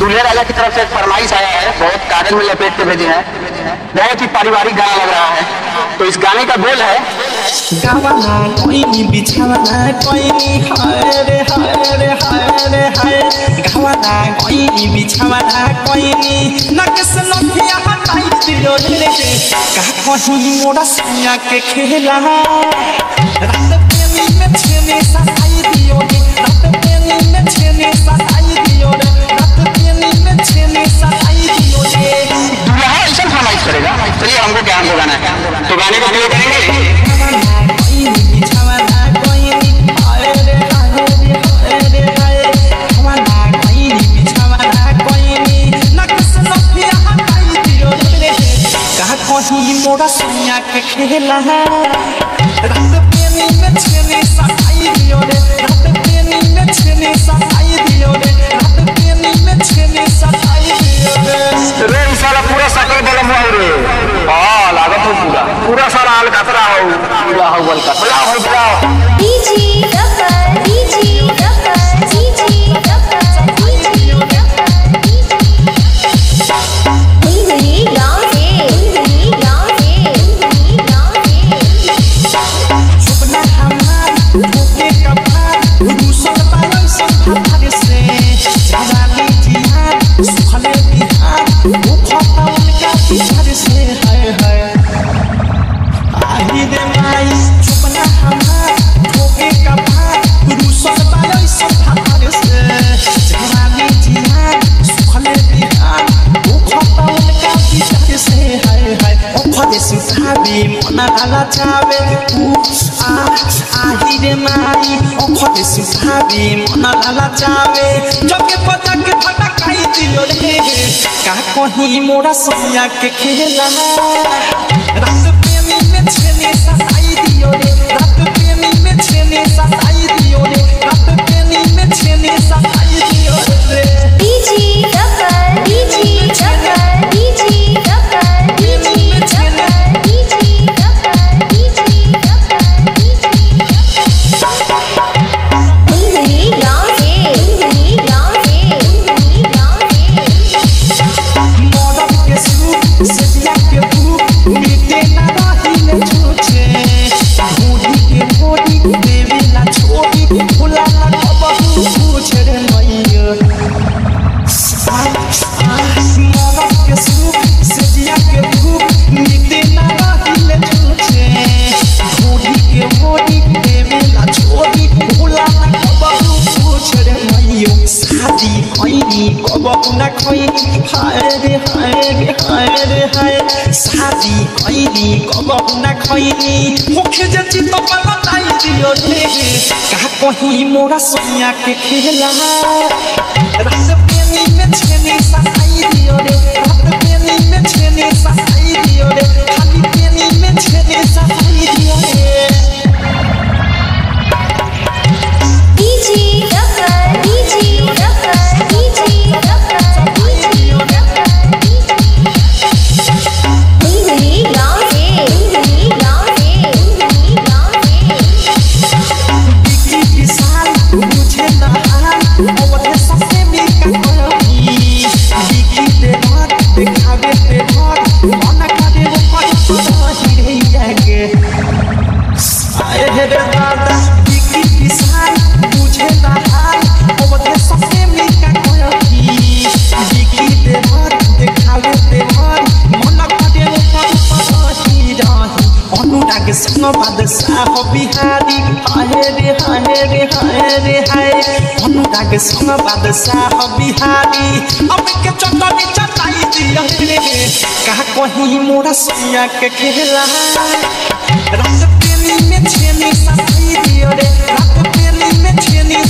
दूल्हे राजा की तरफ से एक फरमाइश आया है, बहुत कागज में लपेट के भेजे हैं, बहुत ही पारिवारिक गाना लग रहा है। तो इस गाने का बोल है गावना कोई नी बिछावना कोई नी हाय रे हाय रे हाय रे हाय गावना कोई नी बिछावना कोई नी नकस नथिया हटाई दियो रे का कहीं मोरा सैया के खेला रात प्रेमी में छेने सताई दियो रे रात प्रेमी में छेने सताई दियो रे रात प्रेमी में छेने सताई दियो रे दूल्हा ऐसा फरमाइश करेगा। चलिए हमको ज्ञान को गाना है, तो गाने को प्ले करेंगे। मोरा सैया के खेला रात प्रेमी में छेने सताई दियो रे रात प्रेमी में छेने सताई दियो रे रात प्रेमी में छेने सताई दियो रे रे साला पूरा सकल बलम हुआ रे। हां लागत हो पूरा साला हाल कतरा हो पूरा हो बल कतरा हो जाओ। DG double DG double DG double DG double DG गांव से गांव से गांव से सुपना हमार भूखे कपार दूसर पालन संभाल से राजाली जिहाद सुखले बिहार भूखा उनका बिहार से है आई रे माई सुपना हमार भूखे कपार दूसर पालन संभाल से राजाली जिहाद सुखले बिहार भूखा उनका बिहार से है ओखदे सुखाबी मना आला चावे आही रे माई ओखदे सुखाबी मना आला चावे जगे पता के फटकाई दियो रे का कहीं मोरा सैया के खेला रात प्रेमी में छेने सताई दियो रे रात प्रेमी में छेने सताई दियो रे रात प्रेमी में छेने सताई दियो रे DG double DG double DG double DG double DG double DG double DG गांव से गांव से गांव से मौरब के सूप सजिया के भूख मिटे ना रही छूछे बूढ़ी के बोली देवी ना छोड़ी भुला ना कबहू पूछ रे मैया मौरब के सूप सजिया के भूख मिटे ना रही छूछे बूढ़ी के बोली देवी ना छोड़ी भुला ना कबहू पूछ रे मैया शादी खैनी कबहू ना खैनी हाय रे हाय रे हाय रे हाय शादी खैनी कबहू ना खैनी मुखे जे चित पलटाई दियो रे का कहीं मोरा सैया के खेला रात प्रेमी में छेने सताई दियो रे रात प्रेमी में छेने सताई दियो रे खाली प्रेमी में छेने सताई दियो रे DG double DG double DG double DG double DG गांव से गांव से गांव से बिकी विशाल मुझे ना हाल और सबसे मिलकर कोई बिकी दे बात दिखावे दे बात मन करे वो पर ही जाके आए रे दादा बिकी विशाल मुझे ना हाल और सबसे मिलकर कोई बिकी दे बात दिखावे दे बात मन करे वो पर ही जाही अनुराग संग बादशाह बिहारी हाय रे हाय रे हाय रे हाय अनुराग संग बादशाह बिहारी अब के चटनी चटाई दिया रे का कहीं मोरा सैया के खेला रात प्रेमी में छेने सताई दियो रे रात प्रेमी में छेने